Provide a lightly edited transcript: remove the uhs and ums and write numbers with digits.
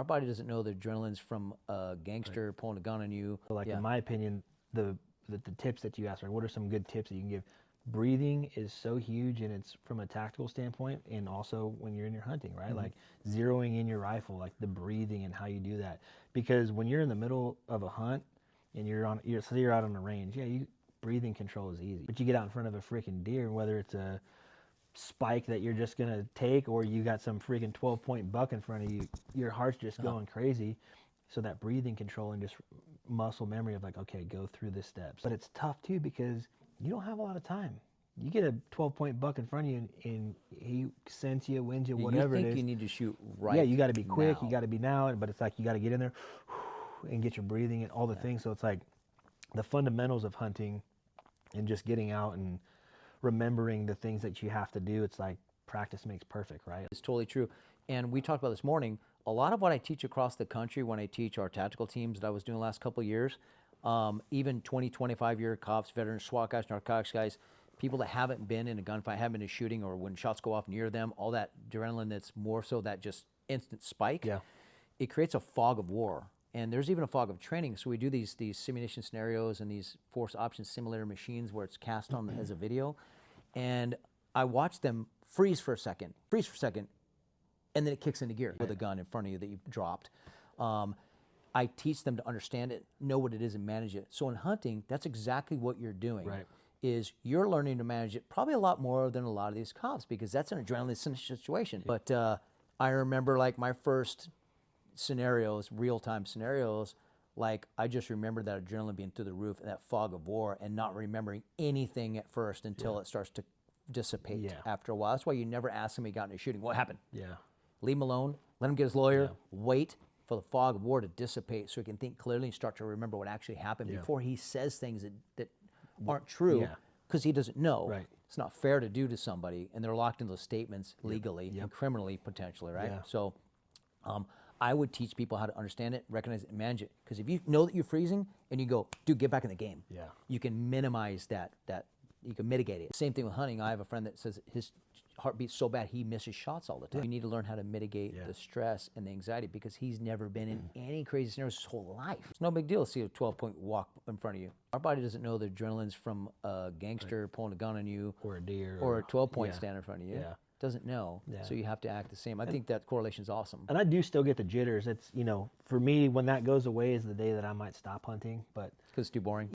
body doesn't know the adrenaline's from a gangster pulling a gun on you. Like in my opinion, the tips that you asked for, what are some good tips that you can give? Breathing is so huge, and it's from a tactical standpoint, and also when you're in your hunting, right? Like zeroing in your rifle, like the breathing and how you do that. Because when you're in the middle of a hunt and you're out on the range, breathing control is easy. But you get out in front of a freaking deer, whether it's a spike that you're just gonna take, or you got some freaking 12-point buck in front of you, your heart's just going crazy. So that breathing control and just muscle memory of like, okay, go through the steps. But it's tough too, because you don't have a lot of time. You get a 12-point buck in front of you and he scents you, wins you, whatever it is. You think you need to shoot right. Yeah, you got to be quick. Now. You got to be now. But it's like you got to get in there and get your breathing and all the things. So it's like the fundamentals of hunting and just getting out and remembering the things that you have to do. It's like practice makes perfect, right? It's totally true. And we talked about this morning, a lot of what I teach across the country when I teach our tactical teams that I was doing the last couple of years, even 20, 25-year cops, veterans, SWAT guys, narcotics guys, people that haven't been in a gunfight, haven't been in a shooting, or when shots go off near them, all that adrenaline that's more so that just instant spike, it creates a fog of war. And there's even a fog of training. So we do these simulation scenarios and these force option simulator machines where it's cast on as a video. And I watch them freeze for a second, and then it kicks into gear with a gun in front of you that you dropped. I teach them to understand it, know what it is, and manage it. So in hunting, that's exactly what you're doing. Right. Is you're learning to manage it probably a lot more than a lot of these cops, because that's an adrenaline situation. But I remember like my first scenarios, real-time scenarios, like I just remember that adrenaline being through the roof and that fog of war and not remembering anything at first until it starts to dissipate after a while. That's why you never ask somebody got into shooting, what happened? Leave him alone, let him get his lawyer, wait for the fog of war to dissipate so he can think clearly and start to remember what actually happened before he says things that aren't true, because he doesn't know. It's not fair to do to somebody, and they're locked into those statements legally and criminally potentially, right? So I would teach people how to understand it, recognize it, and manage it. Because if you know that you're freezing and you go, dude, get back in the game, you can minimize that, you can mitigate it. Same thing with hunting. I have a friend that says his heart beats so bad he misses shots all the time. You need to learn how to mitigate the stress and the anxiety, because he's never been in any crazy scenarios his whole life. It's no big deal to see a 12-point walk in front of you. Our body doesn't know the adrenaline's from a gangster pulling a gun on you, or a deer, or a 12-point stand in front of you. Doesn't know, so you have to act the same. I think that correlation is awesome. And I do still get the jitters. It's, for me, when that goes away is the day that I might stop hunting, but because it's too boring.